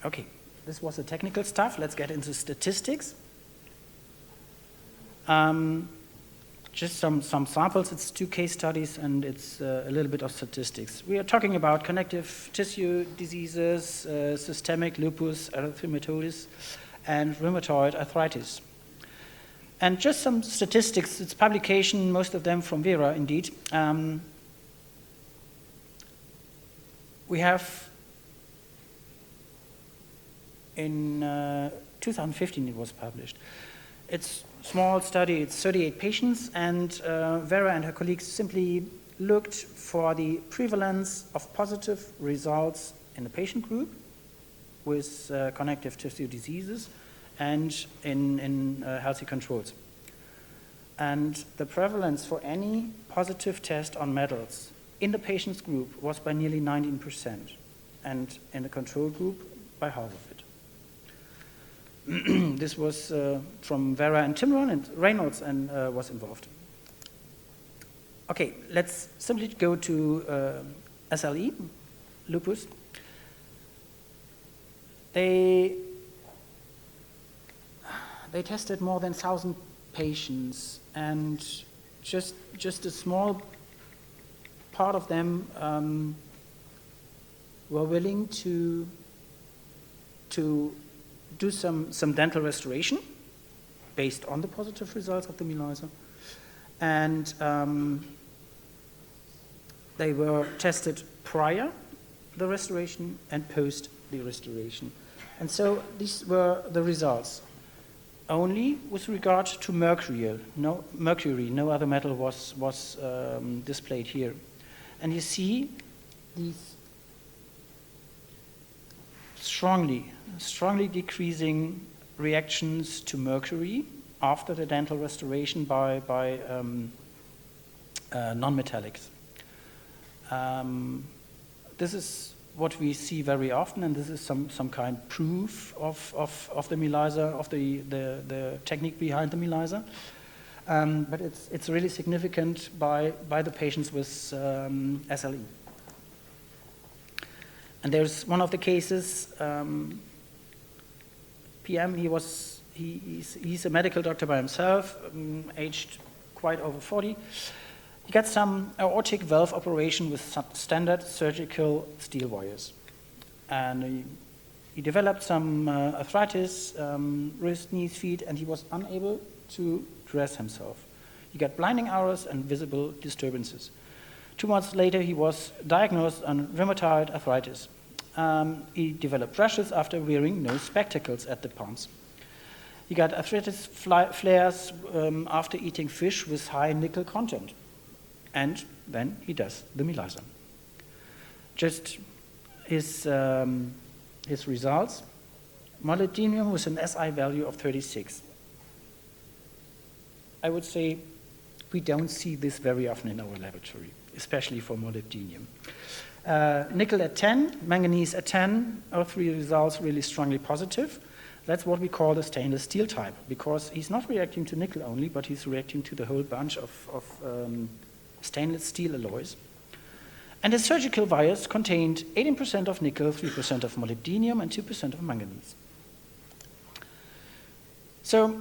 Okay, this was the technical stuff. Let's get into statistics. Just some samples. It's 2 case studies, and it's a little bit of statistics. We are talking about connective tissue diseases, systemic lupus erythematosus, and rheumatoid arthritis. And just some statistics. It's publication, most of them from Vera, indeed. We have, in 2015 it was published. It's a small study, it's 38 patients, and Vera and her colleagues simply looked for the prevalence of positive results in the patient group with connective tissue diseases and in healthy controls. And the prevalence for any positive test on metals in the patient's group was by nearly 19%, and in the control group by half of it. This was from Vera and Timron, and Reynolds and was involved. Okay, let's simply go to SLE, lupus. They tested more than 1,000 patients, and just a small part of them were willing to do some dental restoration based on the positive results of the MELISA. And they were tested prior the restoration and post the restoration. And so these were the results. Only with regard to mercury, no other metal was displayed here. And you see these strongly decreasing reactions to mercury after the dental restoration by non-metallics. This is what we see very often, and this is some kind of proof of the MELISA, of the technique behind the MELISA. But it's really significant by the patients with SLE. And there's one of the cases, PM, he's a medical doctor by himself, aged quite over 40. He got some aortic valve operation with some standard surgical steel wires. And he developed some arthritis, wrist, knees, feet, and he was unable to dress himself. He got blinding hours and visible disturbances. 2 months later, he was diagnosed on rheumatoid arthritis. He developed rashes after wearing no spectacles at the palms. He got arthritis flares after eating fish with high nickel content. And then he does the MELISA. Just his results. Molybdenum with an SI value of 36. I would say we don't see this very often in our laboratory, especially for molybdenum. Nickel at 10, manganese at 10, all 3 results really strongly positive. That's what we call the stainless steel type, because he's not reacting to nickel only, but he's reacting to the whole bunch of stainless steel alloys. And the surgical wires contained 18% of nickel, 3% of molybdenum, and 2% of manganese. So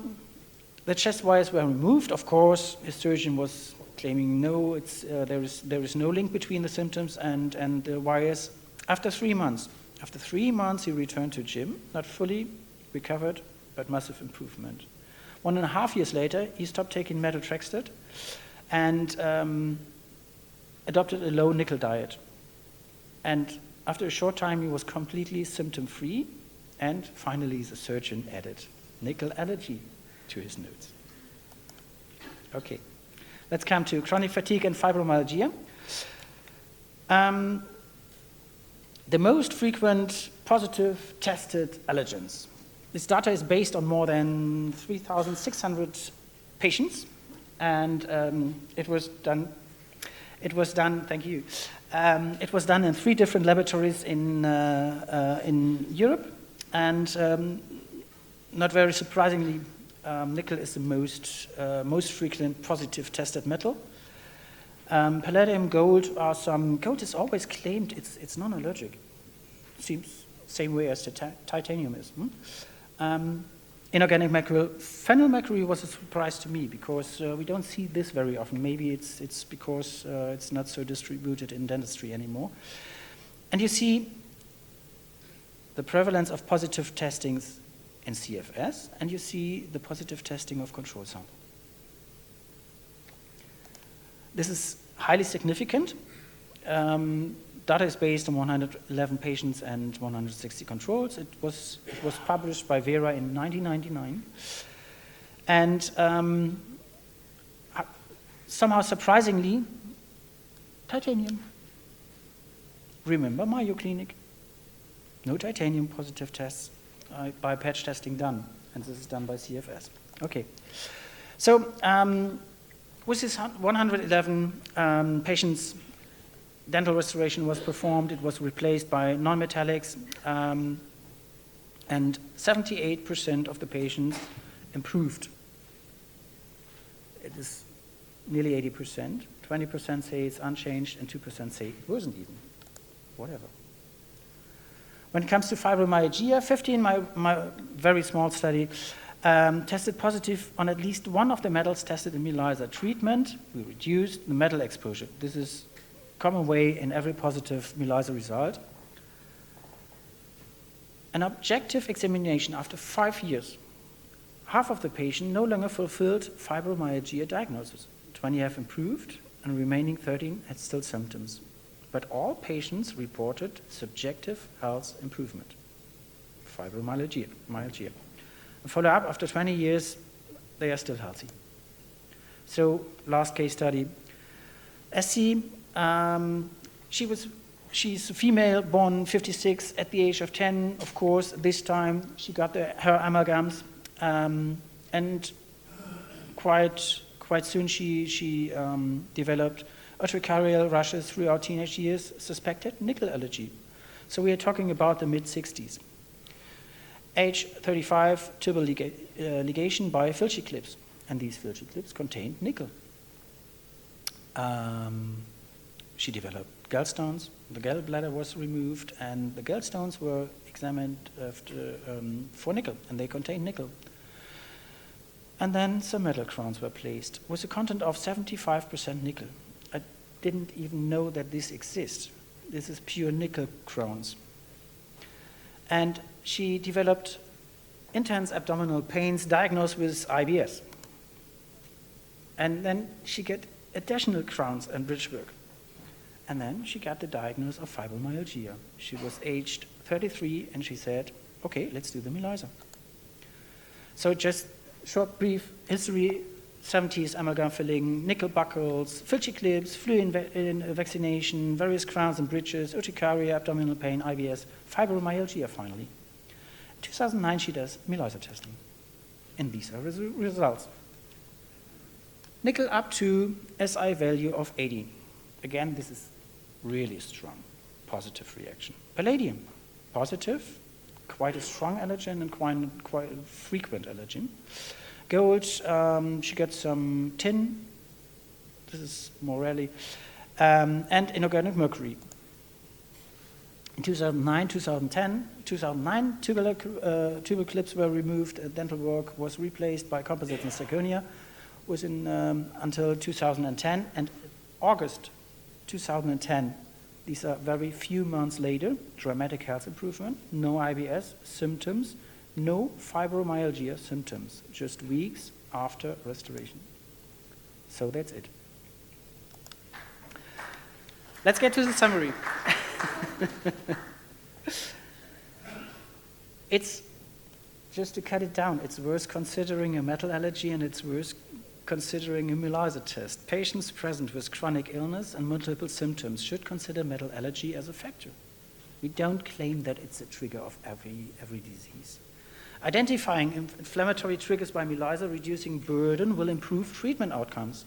the chest wires were removed. Of course, his surgeon was claiming no, there is no link between the symptoms and the wires. After 3 months, he returned to gym, not fully recovered, but massive improvement. 1.5 years later, he stopped taking methotrexate and adopted a low nickel diet. And after a short time, he was completely symptom-free, and finally the surgeon added nickel allergy to his notes. Okay, let's come to chronic fatigue and fibromyalgia. The most frequent positive tested allergens. This data is based on more than 3,600 patients, and it was done, thank you. It was done in 3 different laboratories in Europe, and not very surprisingly, nickel is the most frequent positive tested metal. Palladium, gold are some. Gold is always claimed it's non-allergic. Seems same way as the titanium is. Inorganic mackerel, phenylmercury was a surprise to me because we don't see this very often. Maybe it's because it's not so distributed in dentistry anymore. And you see the prevalence of positive testings in CFS, and you see the positive testing of control sample. This is highly significant. Data is based on 111 patients and 160 controls. It was published by Vera in 1999. And somehow surprisingly, titanium. Remember Mayo Clinic? No titanium positive tests by patch testing done. And this is done by CFS. Okay. So with this 111 patients, dental restoration was performed. It was replaced by non-metallics, and 78% of the patients improved. It is nearly 80%. 20% say it's unchanged, and 2% say it wasn't even. Whatever. When it comes to fibromyalgia, 15, my very small study, tested positive on at least one of the metals tested in MELISA treatment. We reduced the metal exposure. This is common way in every positive MELISA result. An objective examination after 5 years, half of the patients no longer fulfilled fibromyalgia diagnosis. 20 have improved, and remaining 13 had still symptoms. But all patients reported subjective health improvement, fibromyalgia. A follow-up after 20 years, they are still healthy. So last case study, SC, she's a female, born 56 at the age of 10, of course. This time she got her amalgams, and quite soon she developed urticarial rashes throughout teenage years, suspected nickel allergy. So we are talking about the mid-60s. Age 35, tubal ligation by Filchie clips, and these Filchie clips contained nickel. She developed gallstones, the gallbladder was removed, and the gallstones were examined for nickel, and they contained nickel. And then some metal crowns were placed with a content of 75% nickel. I didn't even know that this exists. This is pure nickel crowns. And she developed intense abdominal pains diagnosed with IBS. And then she got additional crowns and bridge work. And then she got the diagnosis of fibromyalgia. She was aged 33, and she said, okay, let's do the MELISA. So just short, brief history, 70s amalgam filling, nickel buckles, Filchie clips, flu vaccination, various crowns and bridges, urticaria, abdominal pain, IBS, fibromyalgia finally. In 2009, she does MELISA testing. And these are results. Nickel up to SI value of 80. Again, this is really strong, positive reaction. Palladium, positive, quite a strong allergen and quite a frequent allergen. Gold, she got some tin, this is more rarely, and inorganic mercury. In 2009, 2009, tubal clips were removed, dental work was replaced by composites and zirconia, was in until 2010, and August 2010, these are very few months later, dramatic health improvement, no IBS symptoms, no fibromyalgia symptoms, just weeks after restoration. So that's it. Let's get to the summary. It's, just to cut it down, it's worth considering a metal allergy, and it's worth considering a MELISA test. Patients present with chronic illness and multiple symptoms should consider metal allergy as a factor. We don't claim that it's a trigger of every disease. Identifying inflammatory triggers by MELISA, reducing burden, will improve treatment outcomes.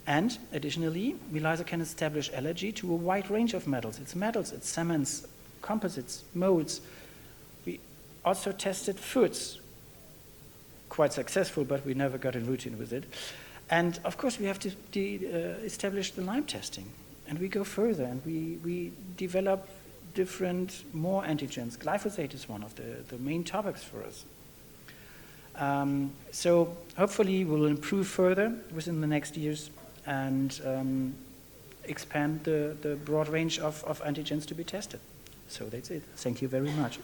And additionally, MELISA can establish allergy to a wide range of metals. It's cements, composites, molds. We also tested foods. Quite successful, but we never got in routine with it. And of course, we have to establish the Lyme testing. And we go further, and we develop different, more antigens. Glyphosate is one of the main topics for us. So hopefully we'll improve further within the next years and expand the broad range of antigens to be tested. So that's it. Thank you very much.